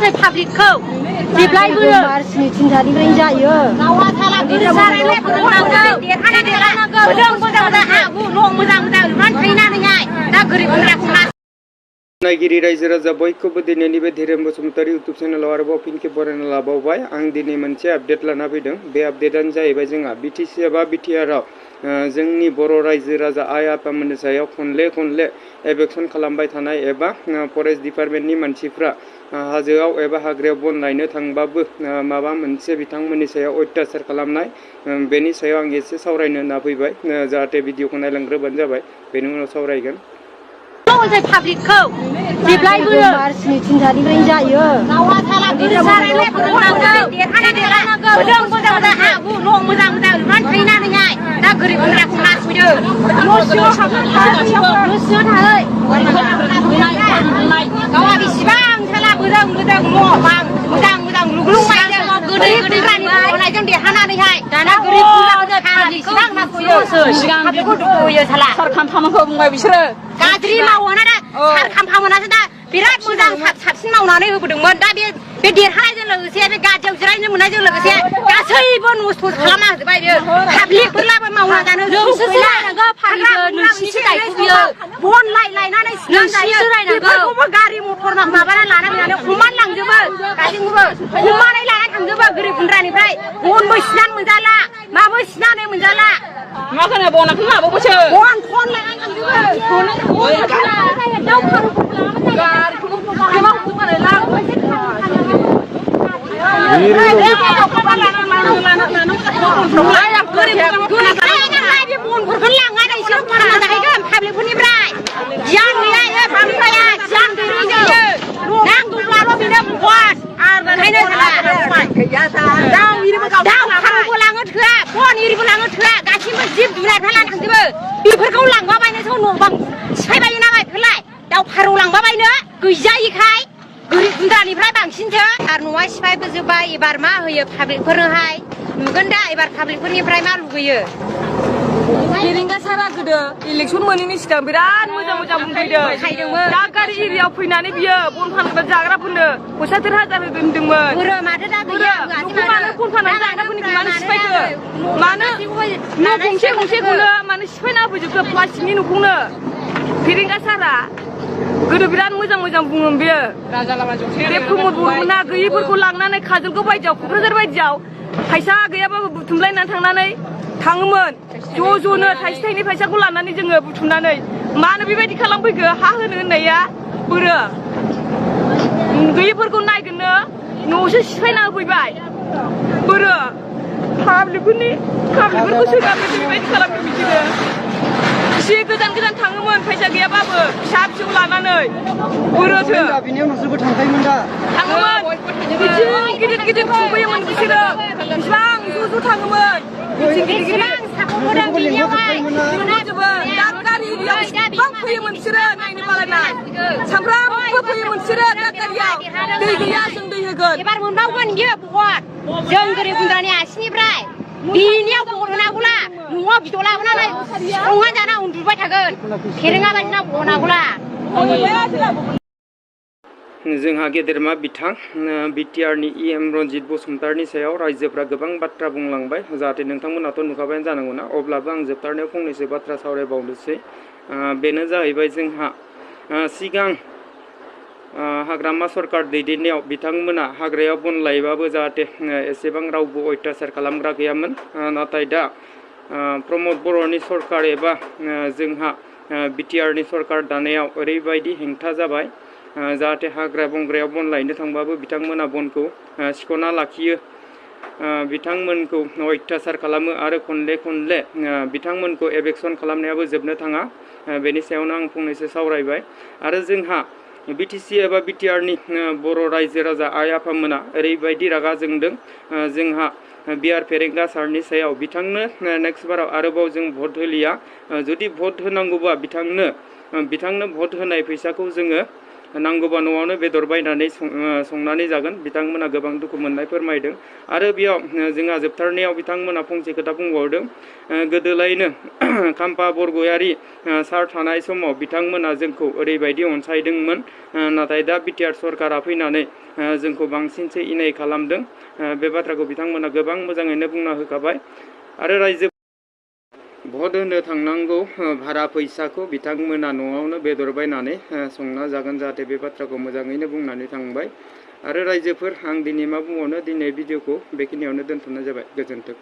ओमफ्राय पाब्लिकखौ जेब्लायबो मार्चनि 3 थारिखनिफ्रायनो जायो गावा थाला गोसारैलाय फोरोंनांगौ देरहानांगौ मोजां मोजां हा हु न' मोजां मोजां लुनानै थाहैनानैहाय दा गोरिब गुन्द्राखौ नायगिरि रायजो राजा बयखौबो दिनैनि बे धीरेन बसुमतारी इउटुब चेनेलाव आरोबाव फिनखे बरायना लाबावबाय आं दिनै मोनसे आपडेट लाना फैदों बे आपडेटानो जाहैबाय जोंहा BTC एबा BTR आव जोंनि बर' रायजो राजा आइ आफामोननि सायाव खनले एबेक्सन खालामबाय थानाय एबा फरेस्ट डिपार्टमेन्टनि मानसिफ्रा हाजोआव एबा हाग्रायाव बन लायनो थांबाबो माबा मोनसे बिथांमोननि सायाव अत्याचार खालामनाय बेनि सायाव आं एसे सावरायनो होनना फैबाय जाहाथे भिडिअखौ नायलांग्रोबानो जाबाय बेनि उनाव सावरायगोन ओमफ्राय पाब्लिकखौ जेब्लायबो मार्चनि 3 थारिखनिफ्रायनो जायो गावा थाला गोसारैलाय फोरोंनांगौ देरहानांगौ मोजां मोजां हा हु न' मोजां मोजां लुनानै थाहैनानैहाय दा गोरिब गुन्द्राखौ नासयदों गोसो थाहै गावा बेसेबां साला मोजां मोजां न' बां मोजां मोजां लुग्लुंबाय गोदै गोदैरानि अनायजों देरहानानैहाय दाना गोरिब गुन्द्राखौ बेसेबां नासयो सिगां बेखौ दुखुयो साला सरखार खामानिखौ बुंबाय बिसोरो गाज्रि मावोना दा सारखाम्फा मोनासो दा बिराद मोजां साबसिन मावनानै होबोदोंमोन दा बे देरहानायजों लोगोसे बे गादियाव जिरायनो मोननायजों लोगोसे गासैबो नस्थ' खालामना होजोबबाय बियो पाब्लिकफोरलाबो मावना जानो बन लायनानै बेफोरखौबो गारि मटर माबाना लाना फैनानै हमनानै लांजोबो गासैखौबो हमनानै लाना थांजोबो गोरिब गुन्द्रानिफ्राय बनबो सिनानै मोनजाला माबो सिनानै मोनजाला मा खोनो बनाखौ लाबावबासो बन खन लानानै थांजोबो बेफोरखौ लांबा बायनोसो न' बां सिफायबायो नामा बेफोरलाय दाउ फारौ लांबा बायनो गैजायिखाय गोरिब गुन्द्रानिफ्राय बांसिनसो आरो न'आ सिफायबोजोब्बाय एबार मा होयो पाब्लिकफोरनोहाय नुगोन दा एबार पाब्लिकफोरनिफ्राय मा लुगैयो फेरेंगा सारा गोदो इलेक्सन मोनैनि सिगां बिराद मोजां बुंफैदों दा गारि एरियाव फैनानै बियो बन फानग्रा जाग्राफोरनो फैसा 1000 होदोंमोन माथो दा गैया मानो बन फाननानै जाग्राफोरनिखौ मानो सिफायखो मानो न' गंसेखौनो मानो सिफायना होफैजोबखो प्लास्टिकनि न'खौनो फेरेंगा सारा गोदो बिराद मोजां बुङोमोन बियो बे प्रमद बर'मोना गैयिफोरखौ लांनानै काजलगाव बायदियाव क'क्राझार बायदियाव फैसा गैयाबाबो बुथुमलायनानै थांनानै थाङोमोन ज'नो थाइसे थाइनै फैसाखौ लानानै जोङो बुथुमनानै मानो बेबायदि खालामफैखो हा होनो होननाया बोरो गैयिफोरखौ नायगोननो न'सो सिफायना होफैबाय बोरो पाब्लिकफोरखौ सोगाबो बेबायदि खालामदों बिसोरो एसे गोजान थाङोमोन फैसा गैयाबाबो फिसा फिसौ लानानै बोरोसो थाङोमोन गिदिर खुंफैयोमोन बिसोरो बिसिबां ज' थाङोमोन फैयोमोन बिसोरो नायनो बालायना सामफ्रामबो फैयोमन बिसोरो दा गारियाव दै गैया जों दै होगोन एबार मोनबावगोन बियो भट जों गोरिब गुन्द्रानि आसिनिफ्राय बिनियाव भट होनांगौला न'आव बिद' लाबोनानै संना जाना उन्दुबाय थागोन फेरेंगा बायदिना भट होनांगौला जोंहा गेदेरमा बिथां BTRनि EM रनजित बसुमतारीनि सायाव रायजोफ्रा गोबां बाथ्रा बुंलांबाय जाहाथे नोंथांमोनाथ' नुखाबायानो जानांगौना अब्लाबो आं जोबथारनायाव फंनैसो बाथ्रा सावरायबावनोसै बेनो जाहैबाय जोंहा सिगां हाग्रामा सरकार दैदेननायाव बिथांमोना हाग्रायाव बन लायबाबो जाहाथे एसेबां रावबो अत्याचार खालामग्रा गैयामोन नाथाय दा प्रमद बर'नि सरकार एबा जोंहा BTRनि सरकार दानायाव ओरैबायदि हेंथा जाबाय जाहाथे हाग्रा बंग्रायाव बन लायनो थांबाबो बिथांमोना बनखौ सिख'ना लाखियो बिथांमोनखौ अत्याचार खालामो आरो खनले बिथांमोनखौ एबेक्सन खालामनायाबो जोबनो थाङा बेनि सायावनो आं फंनैसो सावरायबाय आरो जोंहा BTC एबा BTRनि बर' रायजो राजा आइ आफामोना ओरैबायदि रागा जोंदों जोंहा बिआर फेरेंगा सारनि सायाव बिथांनो नेक्स्ट बाराव आरोबाव जों भट होलिया जुदि भट होनांगौबा बिथांनो भट होनाय फैसाखौ जोङो नांगौबा न'आवनो बेदर बायनानै संनानै जागोन बिथांमोना गोबां दुखु मोननाय फोरमायदों। आरो बेयाव जोंहा जोबथारनायाव बिथांमोना फंसे खोथा बुंबावदों, गोदोलायनो खाम्फा बरगयारी सार थानाय समाव बिथांमोना जोंखौ ओरैबायदि अनसायदोंमोन, नाथाय दा BTR सरकारा फैनानै जोंखौ बांसिनसो इनाय खालामदों। बे बाथ्राखौ बिथांमोना गोबां मोजाङैनो बुंना होखाबाय। आरो रायजो भट होनो थांनांगौ भारा फैसाखौ बिथांमोना न'आवनो बेदर बायनानै संना जागोन, जाहाथे बे बाथ्राखौ मोजाङैनो बुंनानै थांबाय। आरो रायजोफोर, आं दिनै मा बुंबावनो, दिनै भिडिअखौ बेखिनियावनो दोनथ'नाय जाबाय। गोजोन्थों।